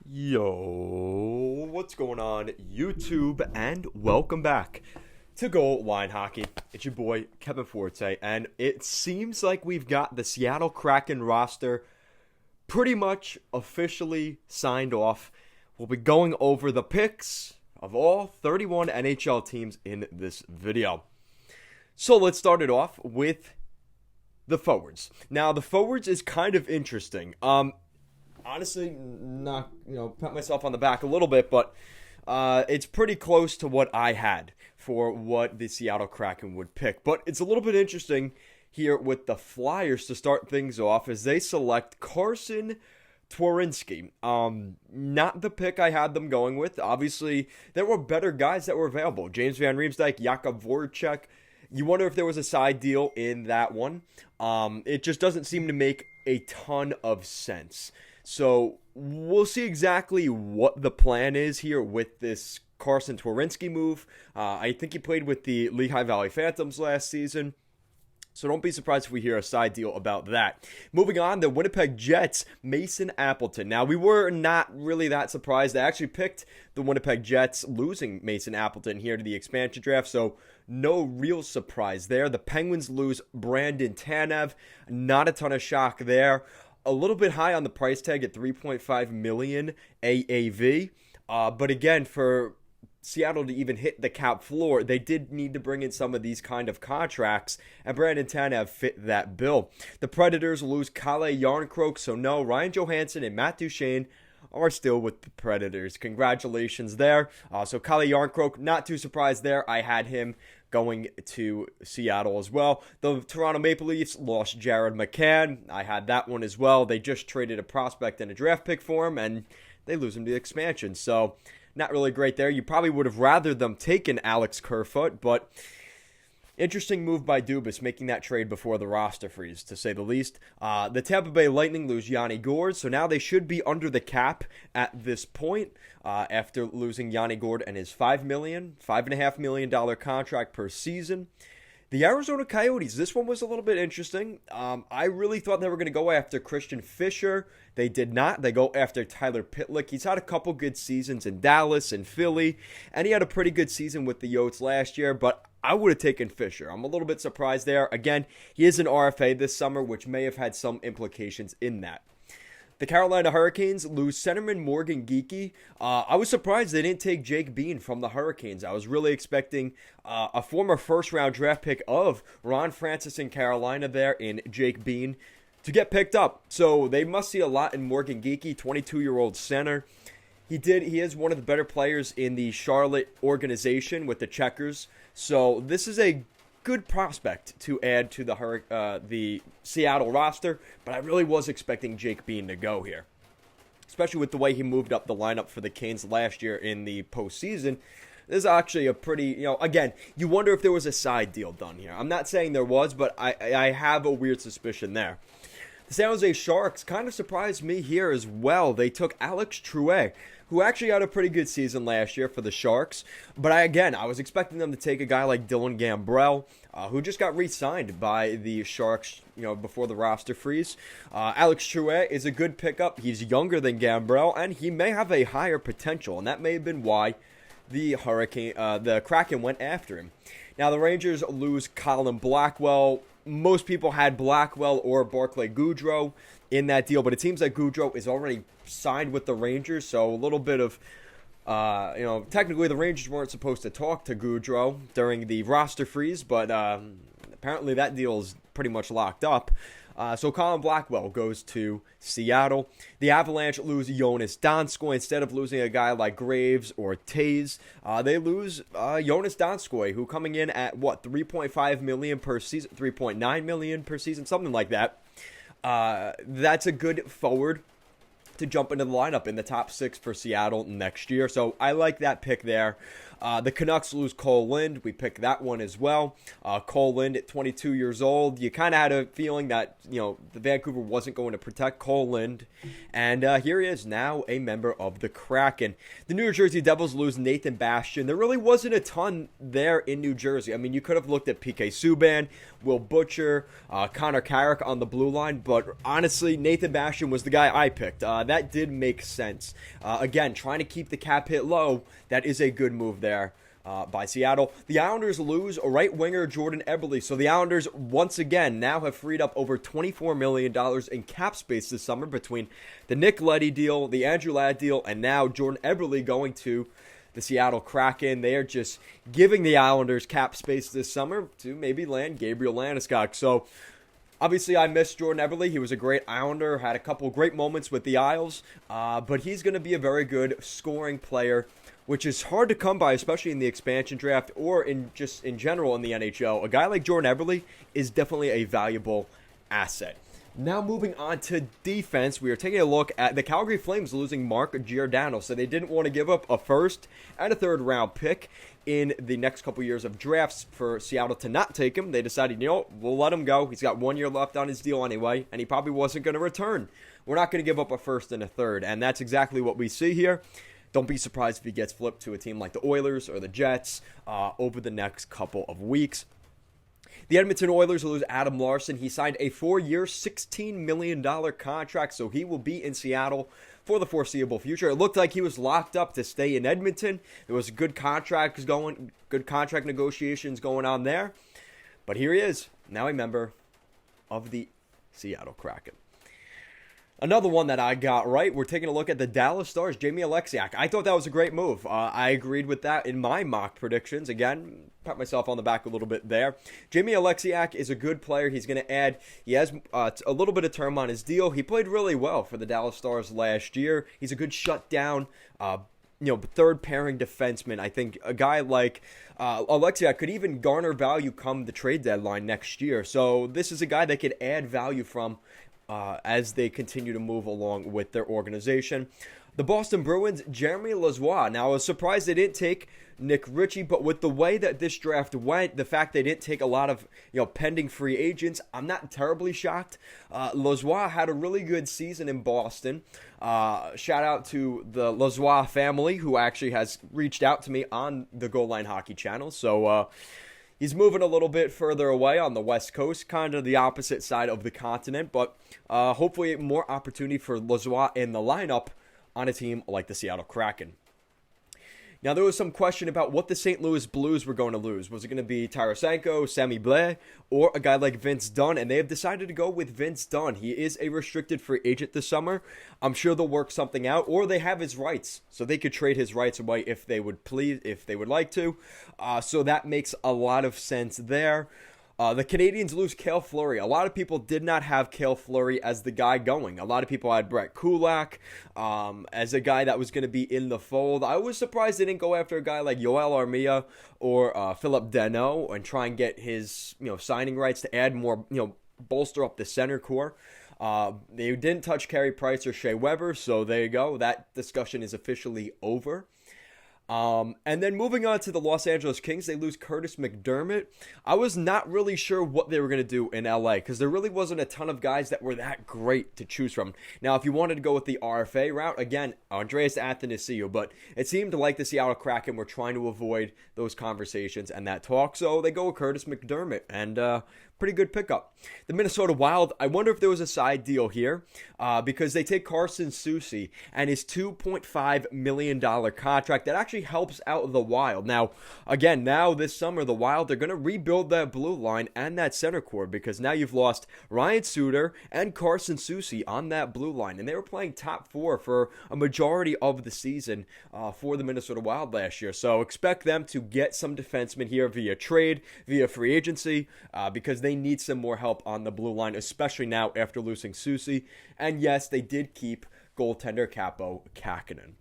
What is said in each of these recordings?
Yo, what's going on, YouTube, and welcome back to Goal Line Hockey. It's your boy, Kevin Forte, and it seems like we've got the Seattle Kraken roster pretty much officially signed off. We'll be going over the picks of all 31 NHL teams in this video. So let's start it off with the forwards. Now, the forwards is kind of interesting. Honestly, not, pat myself on the back a little bit, but it's pretty close to what I had for what the Seattle Kraken would pick. But it's a little bit interesting here with the Flyers to start things off as they select Carson Twarynski. Not the pick I had them going with. Obviously, there were better guys that were available. James Van Riemsdyk, Jakub Voracek. You wonder if there was a side deal in that one. It just doesn't seem to make a ton of sense. So we'll see exactly what the plan is here with this Carson Twarynski move. I think he played with the Lehigh Valley Phantoms last season. So don't be surprised if we hear a side deal about that. Moving on, the Winnipeg Jets, Mason Appleton. Now, we were not really that surprised. I actually picked the Winnipeg Jets losing Mason Appleton here to the expansion draft, so no real surprise there. The Penguins lose Brandon Tanev. Not a ton of shock there. A little bit high on the price tag at $3.5 million AAV. But again, for Seattle to even hit the cap floor, they did need to bring in some of these kind of contracts, and Brandon Tanev fit that bill. The Predators lose Kalle Järnkrok, so no, Ryan Johansson and Matt Duchene are still with the Predators. Congratulations there. So Kalle Järnkrok, not too surprised there. I had him going to Seattle as well. The Toronto Maple Leafs lost Jared McCann. I had that one as well. They just traded a prospect and a draft pick for him, and they lose him to the expansion. So not really great there. You probably would have rather them taken Alex Kerfoot, but interesting move by Dubas, making that trade before the roster freeze, to say the least. The Tampa Bay Lightning lose Yanni Gourde, so now they should be under the cap at this point after losing Yanni Gourde and his $5.5 million contract per season. The Arizona Coyotes, this one was a little bit interesting. I really thought they were going to go after Christian Fischer. They did not. They go after Tyler Pitlick. He's had a couple good seasons in Dallas and Philly, and he had a pretty good season with the Yotes last year, but I would have taken Fischer. I'm a little bit surprised there. Again, he is an RFA this summer, which may have had some implications in that. The Carolina Hurricanes lose centerman Morgan Geekie. I was surprised they didn't take Jake Bean from the Hurricanes. I was really expecting a former first-round draft pick of Ron Francis in Carolina there in Jake Bean to get picked up. So they must see a lot in Morgan Geekie, 22-year-old center. He is one of the better players in the Charlotte organization with the Checkers. So this is a good prospect to add to the Seattle roster, but I really was expecting Jake Bean to go here, especially with the way he moved up the lineup for the Canes last year in the postseason. This is actually a pretty, again, you wonder if there was a side deal done here. I'm not saying there was, but I have a weird suspicion there. The San Jose Sharks kind of surprised me here as well. They took Alex Trouet, who actually had a pretty good season last year for the Sharks. But I was expecting them to take a guy like Dylan Gambrell, who just got re-signed by the Sharks, before the roster freeze. Alex Trouet is a good pickup. He's younger than Gambrell, and he may have a higher potential, and that may have been why the Kraken went after him. Now, the Rangers lose Colin Blackwell. Most people had Blackwell or Barclay Goodrow in that deal, but it seems like Goodrow is already signed with the Rangers, so a little bit of, technically the Rangers weren't supposed to talk to Goodrow during the roster freeze, but apparently that deal is pretty much locked up. So Colin Blackwell goes to Seattle. The Avalanche lose Jonas Donskoy. Instead of losing a guy like Graves or Taze, they lose Jonas Donskoy, who coming in at, $3.5 million per season, $3.9 million per season, something like that. That's a good forward to jump into the lineup in the top 6 for Seattle next year. So I like that pick there. The Canucks lose Cole Lind. We picked that one as well. Cole Lind at 22 years old. You kind of had a feeling that, the Vancouver wasn't going to protect Cole Lind. And here he is now a member of the Kraken. The New Jersey Devils lose Nathan Bastian. There really wasn't a ton there in New Jersey. I mean, you could have looked at PK Subban, Will Butcher, Connor Carrick on the blue line. But honestly, Nathan Bastian was the guy I picked. that did make sense. Again, trying to keep the cap hit low, that is a good move there by Seattle. The Islanders lose a right winger, Jordan Eberle. So the Islanders, once again, now have freed up over $24 million in cap space this summer between the Nick Leddy deal, the Andrew Ladd deal, and now Jordan Eberle going to the Seattle Kraken. They are just giving the Islanders cap space this summer to maybe land Gabriel Landeskog. So obviously, I miss Jordan Eberle. He was a great Islander, had a couple great moments with the Isles, but he's going to be a very good scoring player, which is hard to come by, especially in the expansion draft or in general in the NHL. A guy like Jordan Eberle is definitely a valuable asset. Now moving on to defense, we are taking a look at the Calgary Flames losing Mark Giordano. So they didn't want to give up a first and a third round pick in the next couple years of drafts for Seattle to not take him. They decided, we'll let him go. He's got 1 year left on his deal anyway, and he probably wasn't going to return. We're not going to give up a first and a third, and that's exactly what we see here. Don't be surprised if he gets flipped to a team like the Oilers or the Jets over the next couple of weeks. The Edmonton Oilers lose Adam Larson. He signed a 4-year, $16 million contract, so he will be in Seattle for the foreseeable future. It looked like he was locked up to stay in Edmonton. There was good contract negotiations going on there. But here he is, now a member of the Seattle Kraken. Another one that I got right, we're taking a look at the Dallas Stars, Jamie Alexiak. I thought that was a great move. I agreed with that in my mock predictions. Again, pat myself on the back a little bit there. Jamie Alexiak is a good player. He's going to add, he has a little bit of term on his deal. He played really well for the Dallas Stars last year. He's a good shutdown, third pairing defenseman. I think a guy like Alexiak could even garner value come the trade deadline next year. So this is a guy that could add value from as they continue to move along with their organization. The Boston Bruins, Jeremy Lauzon. Now, I was surprised they didn't take Nick Ritchie, but with the way that this draft went, the fact they didn't take a lot of pending free agents, I'm not terribly shocked. Lauzon had a really good season in Boston. Shout out to the Lauzon family, who actually has reached out to me on the Goal Line Hockey channel. So, he's moving a little bit further away on the West Coast, kind of the opposite side of the continent, but hopefully more opportunity for Lauzon in the lineup on a team like the Seattle Kraken. Now, there was some question about what the St. Louis Blues were going to lose. Was it going to be Tarasenko, Sammy Blais, or a guy like Vince Dunn? And they have decided to go with Vince Dunn. He is a restricted free agent this summer. I'm sure they'll work something out, or they have his rights, so they could trade his rights away if they would like to. So that makes a lot of sense there. The Canadiens lose Cale Fleury. A lot of people did not have Cale Fleury as the guy going. A lot of people had Brett Kulak as a guy that was going to be in the fold. I was surprised they didn't go after a guy like Yoel Armia or Philip Deneau and try and get his signing rights to add more, bolster up the center core. They didn't touch Carey Price or Shea Weber, so there you go. That discussion is officially over. And then moving on to the Los Angeles Kings, they lose Curtis McDermott. I was not really sure what they were going to do in LA because there really wasn't a ton of guys that were that great to choose from. Now, if you wanted to go with the RFA route, again, Andreas Athanasiou, but it seemed like the Seattle Kraken were trying to avoid those conversations and that talk, so they go with Curtis McDermott, and pretty good pickup. The Minnesota Wild, I wonder if there was a side deal here because they take Carson Soucy and his $2.5 million contract. That actually helps out the Wild. Now, again, this summer, the Wild, they're going to rebuild that blue line and that center core because now you've lost Ryan Suter and Carson Soucy on that blue line. And they were playing top four for a majority of the season for the Minnesota Wild last year. So expect them to get some defensemen here via trade, via free agency, because they need some more help on the blue line, especially now after losing Soucy. And yes, they did keep goaltender Kaapo Kähkönen.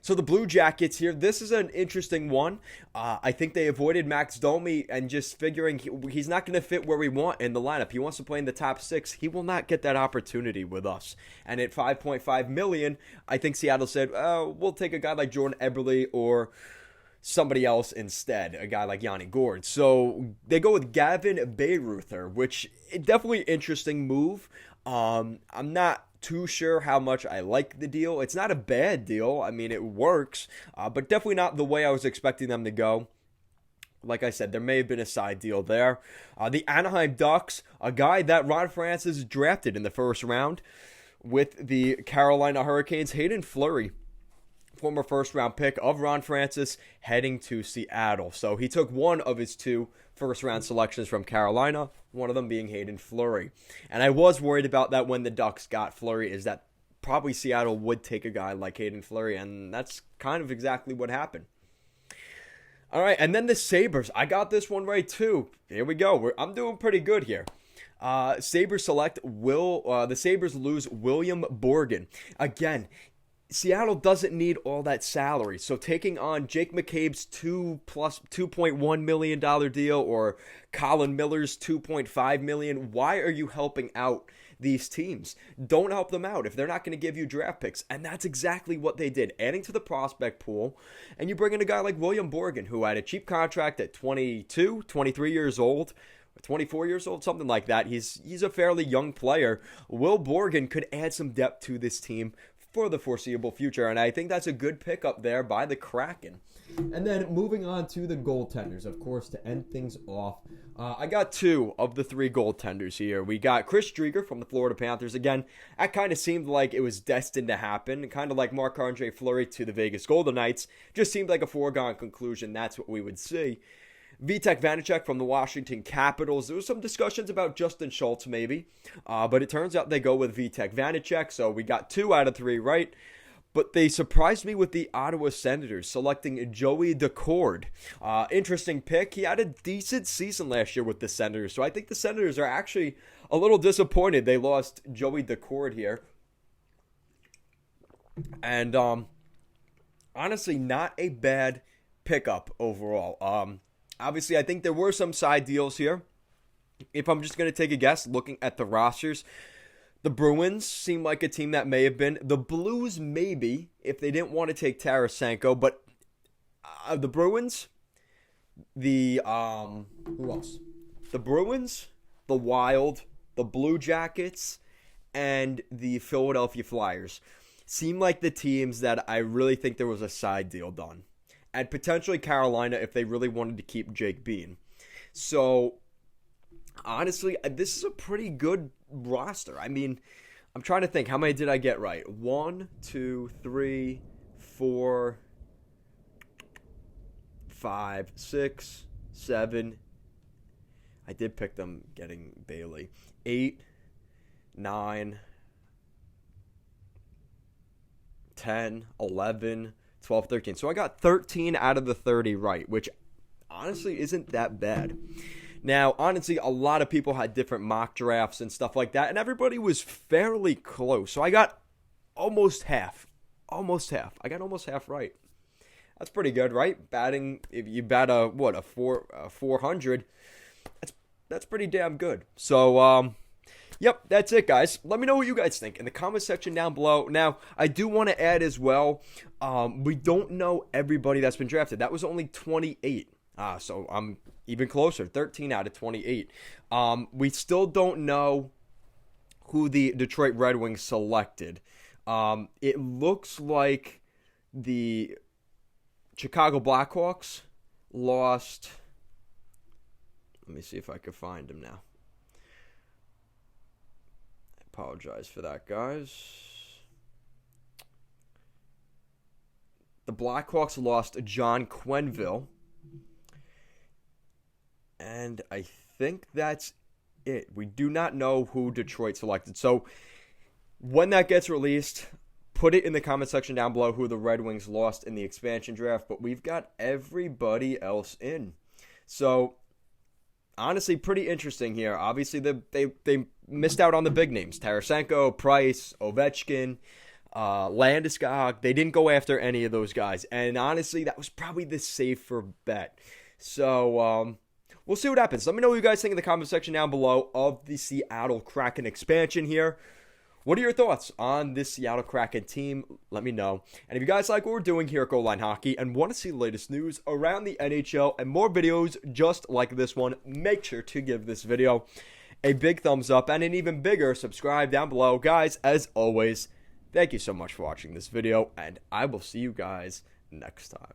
So the Blue Jackets here, this is an interesting one. I think they avoided Max Domi and just figuring he's not going to fit where we want in the lineup. He wants to play in the top six. He will not get that opportunity with us. And at $5.5 million, I think Seattle said, we'll take a guy like Jordan Eberle or somebody else instead, a guy like Yanni Gourde. So they go with Gavin Bayreuther, which definitely interesting move. I'm not too sure how much I like the deal. It's not a bad deal. I mean, it works, but definitely not the way I was expecting them to go. Like I said, there may have been a side deal there. The Anaheim Ducks, a guy that Ron Francis drafted in the first round. with the Carolina Hurricanes. Hayden Fleury, former first-round pick of Ron Francis, heading to Seattle. So he took one of his 2 first-round selections from Carolina, one of them being Hayden Fleury. And I was worried about that when the Ducks got Fleury, is that probably Seattle would take a guy like Hayden Fleury, and that's kind of exactly what happened. All right, and then the Sabres. I got this one right, too. Here we go. I'm doing pretty good here. Sabres select the Sabres lose William Borgen. Again, Seattle doesn't need all that salary, so taking on Jake McCabe's $2.1 million deal or Colin Miller's $2.5 million, why are you helping out these teams? Don't help them out if they're not going to give you draft picks, and that's exactly what they did, adding to the prospect pool. And you bring in a guy like William Borgen, who had a cheap contract at 22, 23 years old, 24 years old, something like that. He's a fairly young player. Will Borgen could add some depth to this team for the foreseeable future, and I think that's a good pickup there by the Kraken. And then moving on to the goaltenders, of course, to end things off. I got 2 of the 3 goaltenders here. We got Chris Driedger from the Florida Panthers. Again, that kind of seemed like it was destined to happen, kind of like Marc-Andre Fleury to the Vegas Golden Knights. Just seemed like a foregone conclusion. That's what we would see. Vitek Vanacek from the Washington Capitals. There was some discussions about Justin Schultz maybe, but it turns out they go with Vitek Vanacek, so we got 2 out of 3 right. But they surprised me with the Ottawa Senators selecting Joey Daccord. Interesting pick. He had a decent season last year with the Senators, so I think the Senators are actually a little disappointed they lost Joey Daccord here. And honestly, not a bad pickup overall. Obviously, I think there were some side deals here. If I'm just going to take a guess, looking at the rosters, the Bruins seem like a team that may have been. The Blues, maybe, if they didn't want to take Tarasenko. But the Bruins, who else? The Bruins, the Wild, the Blue Jackets, and the Philadelphia Flyers seem like the teams that I really think there was a side deal done. And potentially Carolina if they really wanted to keep Jake Bean. So, honestly, this is a pretty good roster. I mean, I'm trying to think. How many did I get right? 1, 2, 3, 4, 5, 6, 7. I did pick them getting Bailey. 8, 9, 10, 11, 12, 13. So I got 13 out of the 30 right, which honestly isn't that bad. Now, honestly, a lot of people had different mock drafts and stuff like that, and everybody was fairly close. So I got almost half. I got almost half right. That's pretty good, right? Batting, if you bat a 400, that's pretty damn good. So, yep, that's it, guys. Let me know what you guys think in the comment section down below. Now, I do want to add as well, we don't know everybody that's been drafted. That was only 28. So I'm even closer, 13 out of 28. We still don't know who the Detroit Red Wings selected. It looks like the Chicago Blackhawks lost. Let me see if I can find him now. I apologize for that, guys. The Blackhawks lost John Quenneville. And I think that's it. We do not know who Detroit selected. So when that gets released, put it in the comment section down below who the Red Wings lost in the expansion draft. But we've got everybody else in. So honestly, pretty interesting here. Obviously, they missed out on the big names. Tarasenko, Price, Ovechkin, Landeskog. They didn't go after any of those guys. And honestly, that was probably the safer bet. So, we'll see what happens. Let me know what you guys think in the comment section down below of the Seattle Kraken expansion here. What are your thoughts on this Seattle Kraken team? Let me know. And if you guys like what we're doing here at Goal Line Hockey and want to see the latest news around the NHL and more videos just like this one, make sure to give this video a big thumbs up and an even bigger subscribe down below. Guys, as always, thank you so much for watching this video, and I will see you guys next time.